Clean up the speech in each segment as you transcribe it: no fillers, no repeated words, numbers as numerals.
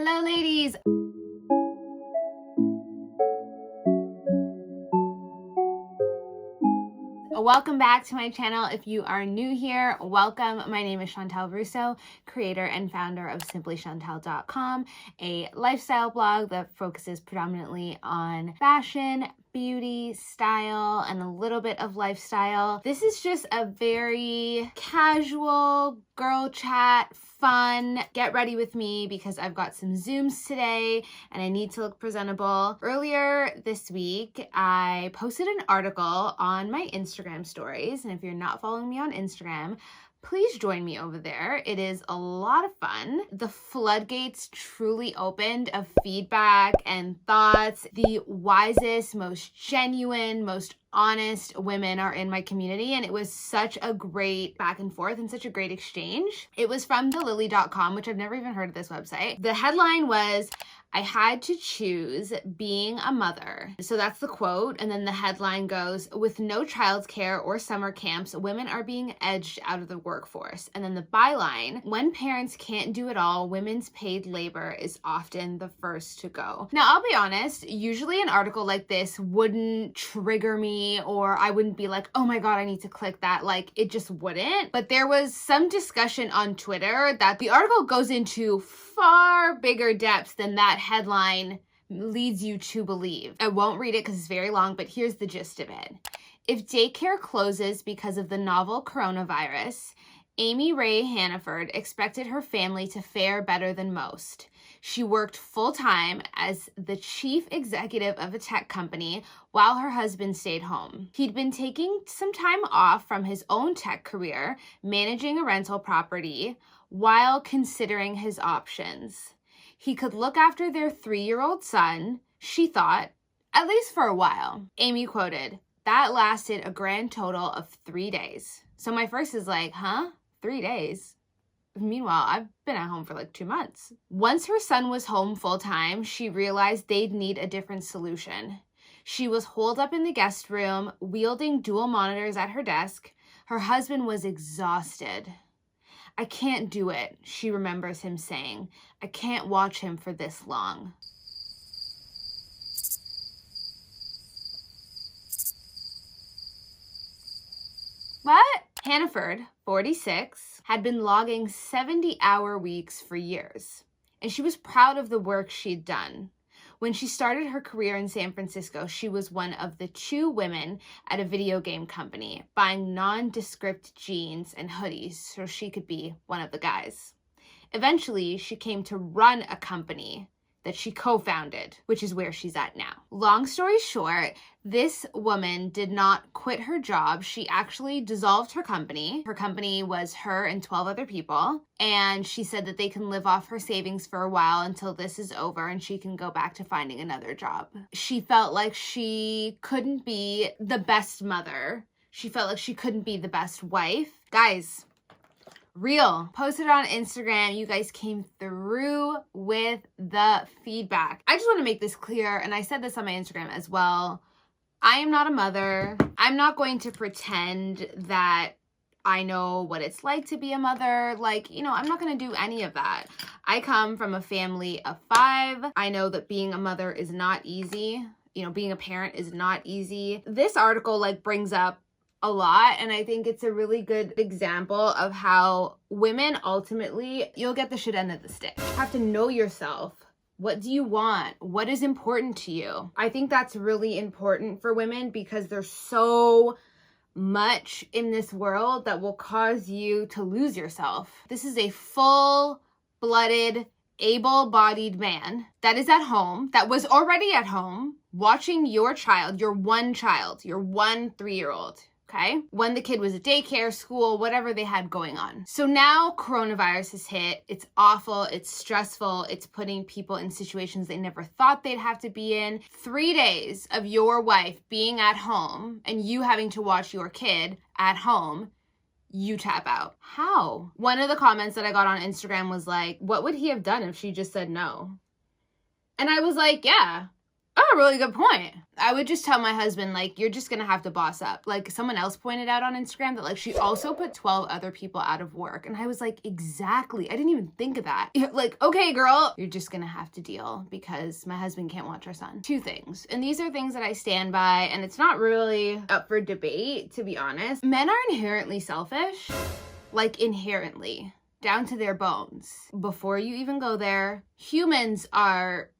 Hello, ladies. Welcome back to my channel. If you are new here, welcome. My name is Chantal Russo, creator and founder of simplychantal.com, a lifestyle blog that focuses predominantly on fashion, beauty, style, and a little bit of lifestyle. This is just a very casual girl chat, fun. Get ready with me because I've got some Zooms today and I need to look presentable. Earlier this week, I posted an article on my Instagram stories, and if you're not following me on Instagram, please join me over there. It is a lot of fun. The floodgates truly opened of feedback and thoughts. The wisest, most genuine, most honest women are in my community, and it was such a great back and forth and such a great exchange. It was from thelily.com, which I've never even heard of this website. The headline was, "I had to choose being a mother." So that's the quote. And then the headline goes, "With no childcare or summer camps, women are being edged out of the workforce." And then the byline, "When parents can't do it all, women's paid labor is often the first to go." Now, I'll be honest, usually an article like this wouldn't trigger me, or I wouldn't be like, oh my God, I need to click that. Like, it just wouldn't. But there was some discussion on Twitter that the article goes into far bigger depths than that headline leads you to believe. I won't read it because it's very long, but here's the gist of it. If daycare closes because of the novel coronavirus, Amy Ray Hannaford expected her family to fare better than most. She worked full-time as the chief executive of a tech company while her husband stayed home. He'd been taking some time off from his own tech career, managing a rental property, while considering his options. He could look after their 3-year-old son, she thought, at least for a while. Amy quoted, "That lasted a grand total of 3 days." So my first is like, huh? 3 days? Meanwhile, I've been at home for like 2 months. Once her son was home full-time, she realized they'd need a different solution. She was holed up in the guest room, wielding dual monitors at her desk. Her husband was exhausted. "I can't do it," she remembers him saying. "I can't watch him for this long." What? Hannaford, 46, had been logging 70-hour weeks for years, and she was proud of the work she'd done. When she started her career in San Francisco, she was one of the 2 women at a video game company, buying nondescript jeans and hoodies so she could be one of the guys. Eventually, she came to run a company that she co-founded, which is where she's at now. Long story short, this woman did not quit her job. She actually dissolved her company. Her company was her and 12 other people. And she said that they can live off her savings for a while until this is over and she can go back to finding another job. She felt like she couldn't be the best mother. She felt like she couldn't be the best wife. Guys, real. Posted on Instagram. You guys came through with the feedback. I just want to make this clear, and I said this on my Instagram as well. I am not a mother. I'm not going to pretend that I know what it's like to be a mother. Like, I'm not going to do any of that. I come from a family of 5. I know that being a mother is not easy. Being a parent is not easy. This article brings up a lot, and I think it's a really good example of how women ultimately, you'll get the shit end of the stick. You have to know yourself. What do you want? What is important to you? I think that's really important for women because there's so much in this world that will cause you to lose yourself. This is a full-blooded, able-bodied man that is at home, that was already at home, watching your child, your one 3-year-old. Okay? When the kid was at daycare, school, whatever they had going on. So now coronavirus has hit. It's awful. It's stressful. It's putting people in situations they never thought they'd have to be in. 3 days of your wife being at home and you having to watch your kid at home, you tap out. How? One of the comments that I got on Instagram was like, what would he have done if she just said no? And I was like, yeah, Oh, really good point. I would just tell my husband, like, you're just gonna have to boss up. Like, someone else pointed out on Instagram that, like, she also put 12 other people out of work. And I was like, exactly. I didn't even think of that. Like, okay, girl, you're just gonna have to deal because my husband can't watch our son. Two things. And these are things that I stand by, and it's not really up for debate, to be honest. Men are inherently selfish. Like, inherently. Down to their bones. Before you even go there, humans are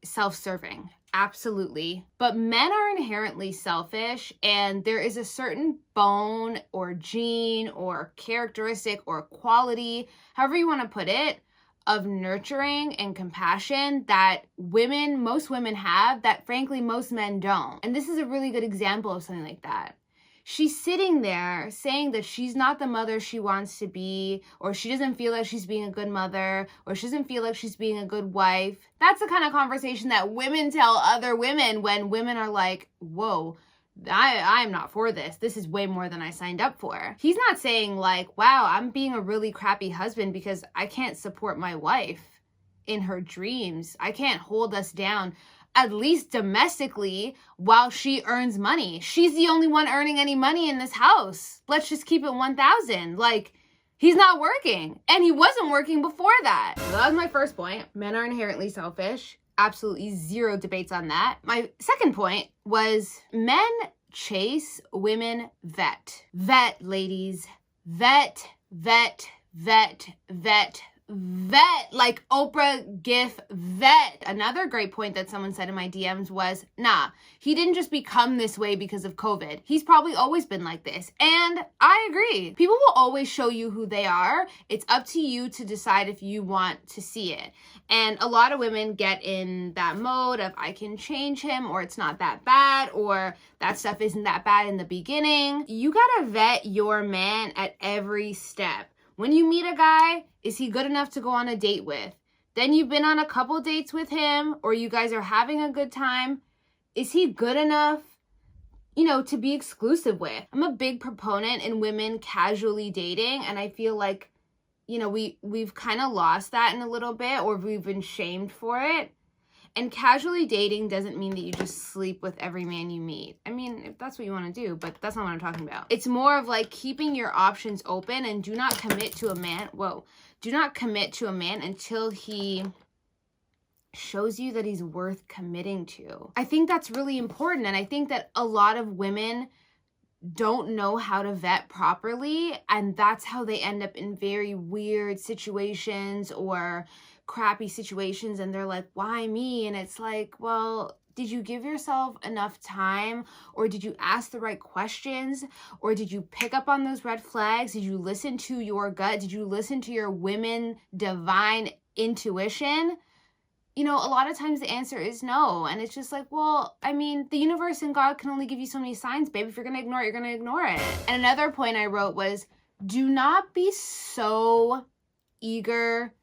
self-serving. Absolutely. But men are inherently selfish, and there is a certain bone or gene or characteristic or quality, however you want to put it, of nurturing and compassion that most women have that frankly most men don't. And this is a really good example of something like that. She's sitting there saying that she's not the mother she wants to be, or she doesn't feel like she's being a good mother, or she doesn't feel like she's being a good wife. That's the kind of conversation that women tell other women when women are like, whoa, I'm not for this. This is way more than I signed up for. He's not saying like, wow, I'm being a really crappy husband because I can't support my wife in her dreams. I can't hold us down, at least domestically, while she earns money. She's the only one earning any money in this house. Let's just keep it 1,000. Like, he's not working, and he wasn't working before that. So that was my first point. Men are inherently selfish. Absolutely zero debates on that. My second point was men chase, women vet. Vet, ladies. Vet, vet, vet, vet, vet, like Oprah GIF vet. Another great point that someone said in my DMs was, nah, he didn't just become this way because of COVID. He's probably always been like this. And I agree. People will always show you who they are. It's up to you to decide if you want to see it. And a lot of women get in that mode of I can change him, or it's not that bad, or that stuff isn't that bad in the beginning. You gotta vet your man at every step. When you meet a guy, is he good enough to go on a date with? Then you've been on a couple dates with him, or you guys are having a good time. Is he good enough, to be exclusive with? I'm a big proponent in women casually dating, and I feel like, we've kind of lost that in a little bit, or we've been shamed for it. And casually dating doesn't mean that you just sleep with every man you meet. I mean, if that's what you want to do, but that's not what I'm talking about. It's more of like keeping your options open, and do not commit to a man. Do not commit to a man until he shows you that he's worth committing to. I think that's really important. And I think that a lot of women don't know how to vet properly, and that's how they end up in very weird situations or crappy situations, and they're like, why me? And it's like, well, did you give yourself enough time, or did you ask the right questions, or did you pick up on those red flags? Did you listen to your gut? Did you listen to your women divine intuition? A lot of times the answer is no. And it's just like, well, I mean, the universe and God can only give you so many signs, babe. If you're going to ignore it, you're going to ignore it. And another point I wrote was, do not be so eager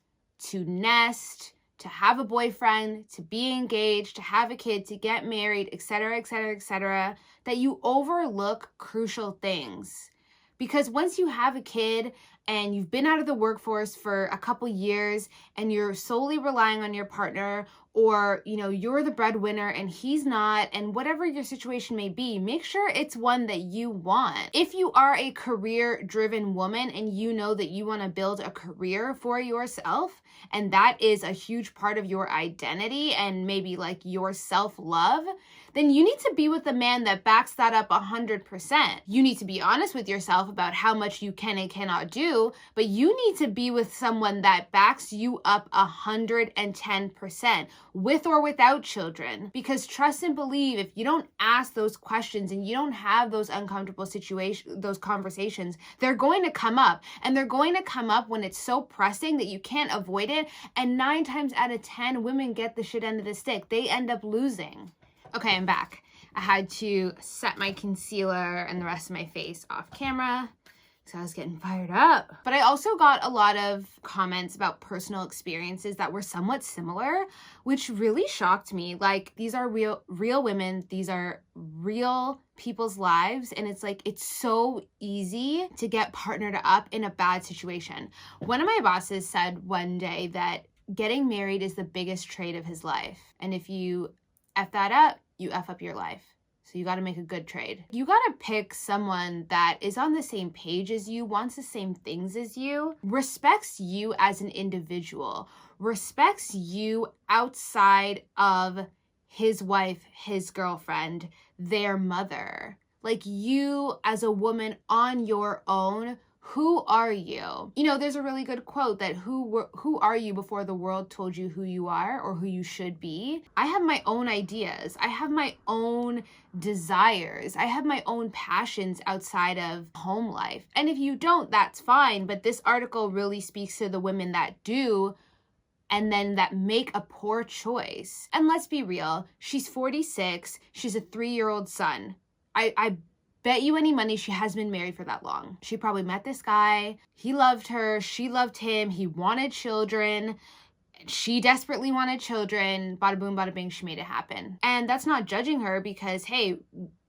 to nest, to have a boyfriend, to be engaged, to have a kid, to get married, etc., etc., etc., that you overlook crucial things. Because once you have a kid and you've been out of the workforce for a couple years and you're solely relying on your partner, or, you're the breadwinner and he's not, and whatever your situation may be, make sure it's one that you want. If you are a career-driven woman and you know that you want to build a career for yourself, and that is a huge part of your identity and maybe like your self-love, then you need to be with a man that backs that up 100%. You need to be honest with yourself about how much you can and cannot do, but you need to be with someone that backs you up 110%, with or without children. Because trust and believe, if you don't ask those questions and you don't have those uncomfortable situations, those conversations, they're going to come up. And they're going to come up when it's so pressing that you can't avoid it. And 9 times out of 10, women get the shit end of the stick. They end up losing. Okay, I'm back. I had to set my concealer and the rest of my face off camera because I was getting fired up. But I also got a lot of comments about personal experiences that were somewhat similar, which really shocked me. Like, these are real women. These are real people's lives. And it's like, it's so easy to get partnered up in a bad situation. One of my bosses said one day that getting married is the biggest trait of his life. And if you F that up, you F up your life. So you got to make a good trade. You got to pick someone that is on the same page as you, wants the same things as you, respects you as an individual, respects you outside of his wife, his girlfriend, their mother. Like, you as a woman on your own, who are you? You know, there's a really good quote that who are you before the world told you who you are or who you should be? I have my own ideas. I have my own desires. I have my own passions outside of home life. And if you don't, that's fine. But this article really speaks to the women that do, and then that make a poor choice. And let's be real, she's 46. She's a 3-year-old son. I bet you any money she hasn't been married for that long. She probably met this guy. He loved her. She loved him. He wanted children. She desperately wanted children. Bada boom, bada bing, she made it happen. And that's not judging her because, hey,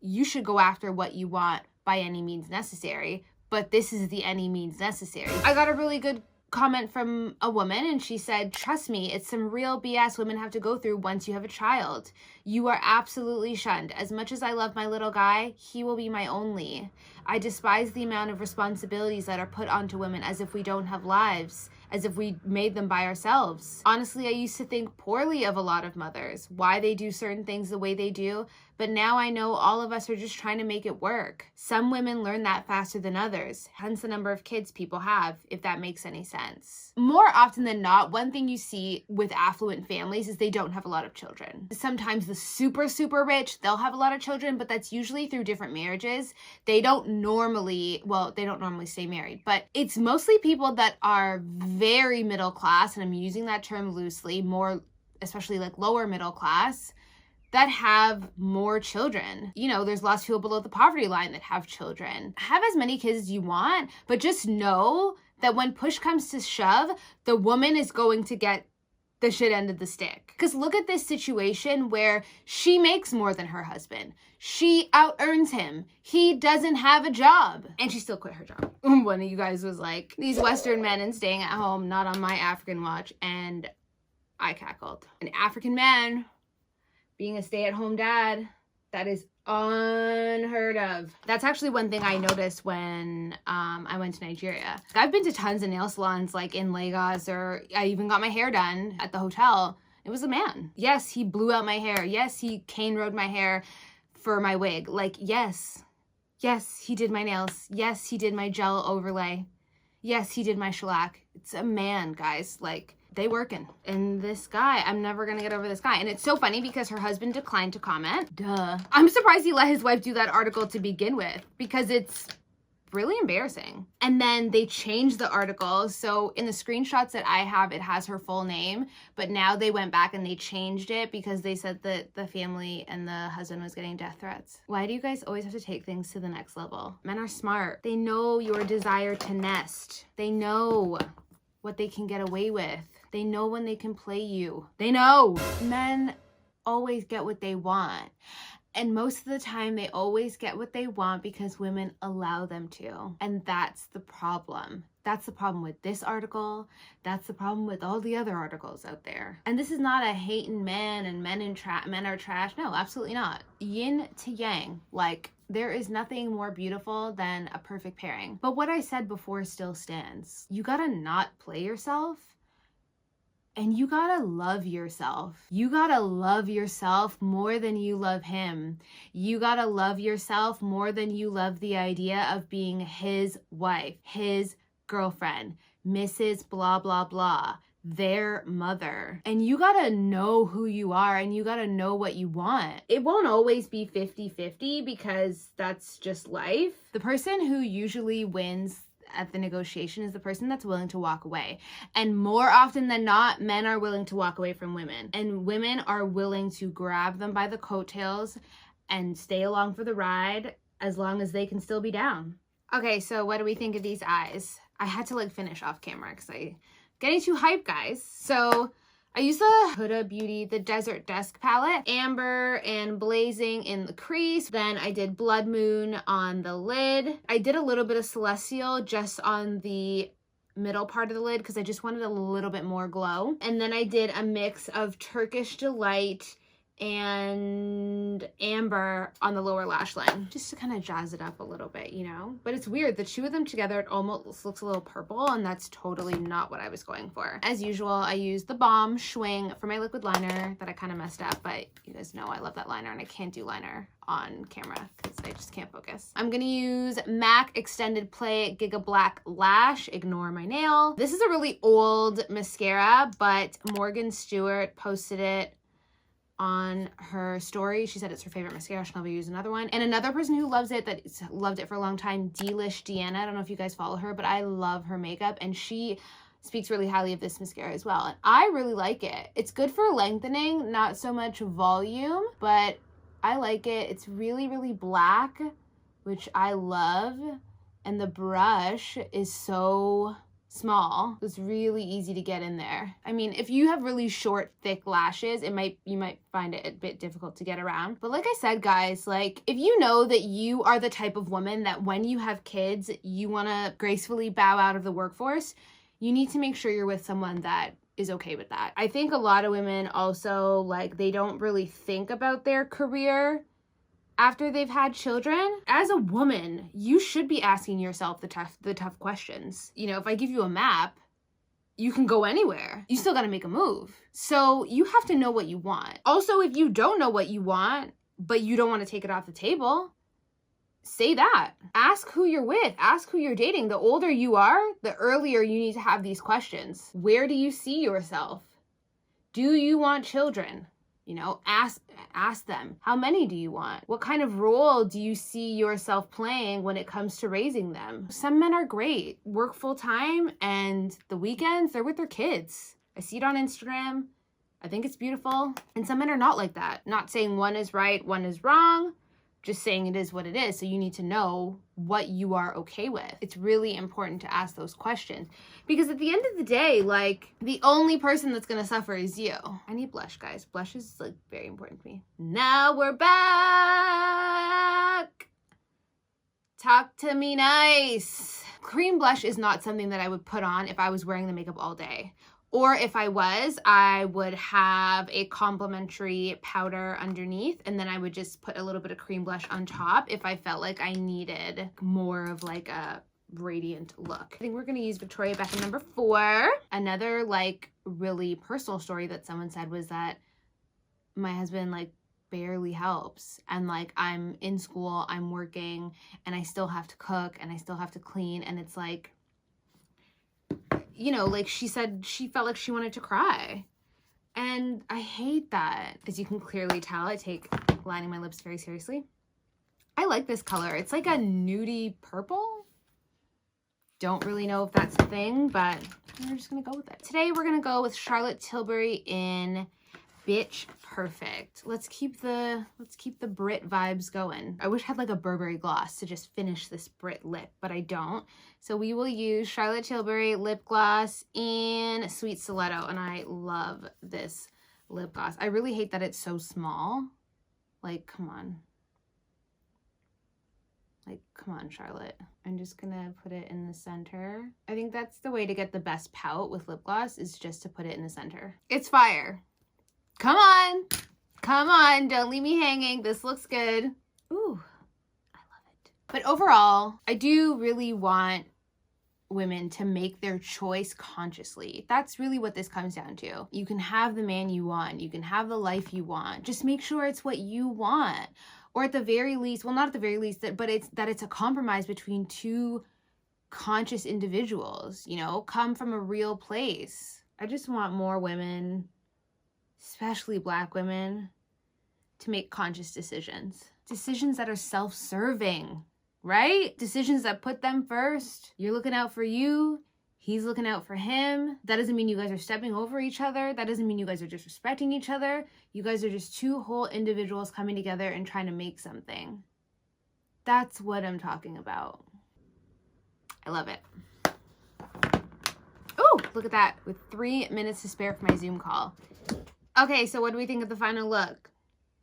you should go after what you want by any means necessary. But this is the any means necessary. I got a really good comment from a woman, and she said, trust me, it's some real BS women have to go through once you have a child. You are absolutely shunned. As much as I love my little guy, he will be my only. I despise the amount of responsibilities that are put onto women as if we don't have lives, as if we made them by ourselves. Honestly, I used to think poorly of a lot of mothers, why they do certain things the way they do, but now I know all of us are just trying to make it work. Some women learn that faster than others, hence the number of kids people have, if that makes any sense. More often than not, one thing you see with affluent families is they don't have a lot of children. Sometimes the super, super rich, they'll have a lot of children, but that's usually through different marriages. They don't normally stay married, but it's mostly people that are very middle class, and I'm using that term loosely, more especially like lower middle class, that have more children. You know, there's lots of people below the poverty line that have children. Have as many kids as you want, but just know that when push comes to shove, the woman is going to get the shit end of the stick. Because look at this situation where she makes more than her husband. She out-earns him. He doesn't have a job. And she still quit her job. One of you guys was like, these Western men and staying at home, not on my African watch. And I cackled. An African man being a stay-at-home dad, that is unheard of. That's actually one thing I noticed when I went to Nigeria. I've been to tons of nail salons like in Lagos, or I even got my hair done at the hotel. It was a man. Yes, he blew out my hair. Yes, he cane rode my hair for my wig. Like, yes, he did my nails. Yes, he did my gel overlay. Yes, he did my shellac. It's a man, guys. Like, they working. And this guy, I'm never gonna get over this guy. And it's so funny because her husband declined to comment. Duh. I'm surprised he let his wife do that article to begin with, because it's really embarrassing. And then they changed the article. So in the screenshots that I have, it has her full name, but now they went back and they changed it because they said that the family and the husband was getting death threats. Why do you guys always have to take things to the next level? Men are smart. They know your desire to nest. They know what they can get away with. They know when they can play you. They know. Men always get what they want. And most of the time, they always get what they want because women allow them to. And that's the problem. That's the problem with this article. That's the problem with all the other articles out there. And this is not a hating men and men are trash. No, absolutely not. Yin to yang. Like, there is nothing more beautiful than a perfect pairing. But what I said before still stands. You gotta not play yourself. And you gotta love yourself. You gotta love yourself more than you love him. You gotta love yourself more than you love the idea of being his wife, his girlfriend, Mrs. blah, blah, blah, their mother. And you gotta know who you are, and you gotta know what you want. It won't always be 50-50 because that's just life. The person who usually wins at the negotiation is the person that's willing to walk away. And more often than not, men are willing to walk away from women. And women are willing to grab them by the coattails and stay along for the ride as long as they can still be down. Okay, so what do we think of these eyes? I had to finish off camera because I'm getting too hyped, guys. So I used the Huda Beauty, the Desert Dusk palette, amber and blazing in the crease. Then I did Blood Moon on the lid. I did a little bit of Celestial just on the middle part of the lid because I just wanted a little bit more glow. And then I did a mix of Turkish Delight and amber on the lower lash line, just to kind of jazz it up a little bit, you know? But it's weird, the two of them together, it almost looks a little purple, and that's totally not what I was going for. As usual, I used the Balm Schwing for my liquid liner that I kind of messed up, but you guys know I love that liner, and I can't do liner on camera because I just can't focus. I'm gonna use MAC Extended Play Giga Black Lash, ignore my nail. This is a really old mascara, but Morgan Stewart posted it on her story. She said it's her favorite mascara. She'll never use another one. And another person who loves it, that's loved it for a long time, Delish Deanna. I don't know if you guys follow her, but I love her makeup, and she speaks really highly of this mascara as well. And I really like it. It's good for lengthening, not so much volume, but I like it. It's really, really black, which I love. And the brush is so small. It's really easy to get in there. I mean, if you have really short, thick lashes, you might find it a bit difficult to get around. But like I said, guys, like if you know that you are the type of woman that when you have kids, you want to gracefully bow out of the workforce, you need to make sure you're with someone that is okay with that. I think a lot of women also, like, they don't really think about their career after they've had children. As a woman, you should be asking yourself the tough questions. You know, if I give you a map, you can go anywhere. You still got to make a move. So you have to know what you want. Also, if you don't know what you want, but you don't want to take it off the table, say that. Ask who you're with. Ask who you're dating. The older you are, the earlier you need to have these questions. Where do you see yourself? Do you want children? You know, ask them, how many do you want? What kind of role do you see yourself playing when it comes to raising them? Some men are great, work full time, and the weekends they're with their kids. I see it on Instagram. I think it's beautiful. And some men are not like that. Not saying one is right, one is wrong, just saying it is what it is. So you need to know what you are okay with. It's really important to ask those questions, because at the end of the day, like, the only person that's gonna suffer is you. I need blush, guys. Blush is like very important to me. Now we're back. Talk to me nice. Cream blush is not something that I would put on if I was wearing the makeup all day. Or if I was, I would have a complimentary powder underneath, and then I would just put a little bit of cream blush on top if I felt like I needed more of like a radiant look. I think we're gonna use Victoria Beckham number 4. Another like really personal story that someone said was that my husband like barely helps, and like I'm in school, I'm working, and I still have to cook and I still have to clean, and it's like, you know, like she said, she felt like she wanted to cry. And I hate that. As you can clearly tell, I take lining my lips very seriously. I like this color. It's like a nudie purple. Don't really know if that's a thing, but we're just gonna go with it. Today we're gonna go with Charlotte Tilbury in Bitch Perfect. Let's keep the Brit vibes going. I wish I had like a Burberry gloss to just finish this Brit lip, but I don't. So we will use Charlotte Tilbury lip gloss in Sweet Stiletto, and I love this lip gloss. I really hate that it's so small. Like, come on. Like, come on, Charlotte. I'm just gonna put it in the center. I think that's the way to get the best pout with lip gloss, is just to put it in the center. It's fire. Come on. Come on. Don't leave me hanging. This looks good. Ooh, I love it. But overall, I do really want women to make their choice consciously. That's really what this comes down to. You can have the man you want. You can have the life you want. Just make sure it's what you want. Or at the very least, well, not at the very least, but it's a compromise between two conscious individuals, you know, come from a real place. I just want more women, especially Black women, to make conscious decisions. Decisions that are self-serving, right? Decisions that put them first. You're looking out for you. He's looking out for him. That doesn't mean you guys are stepping over each other. That doesn't mean you guys are disrespecting each other. You guys are just two whole individuals coming together and trying to make something. That's what I'm talking about. I love it. Oh, look at that. With 3 minutes to spare for my Zoom call. Okay, so what do we think of the final look?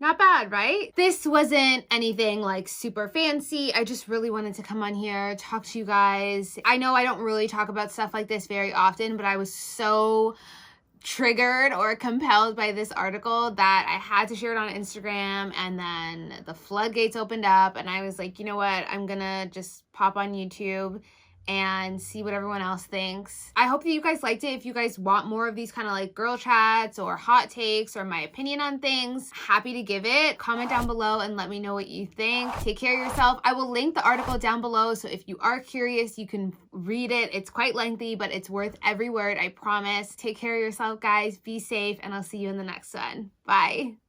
Not bad, right? This wasn't anything like super fancy. I just really wanted to come on here, talk to you guys. I know I don't really talk about stuff like this very often, but I was so triggered or compelled by this article that I had to share it on Instagram, and then the floodgates opened up and I was like, you know what, I'm gonna just pop on YouTube and see what everyone else thinks. I hope that you guys liked it. If you guys want more of these kind of like girl chats or hot takes or my opinion on things, happy to give it. Comment down below and let me know what you think. Take care of yourself. I will link the article down below, so if you are curious, you can read it. It's quite lengthy, but it's worth every word, I promise. Take care of yourself, guys. Be safe, and I'll see you in the next one. Bye.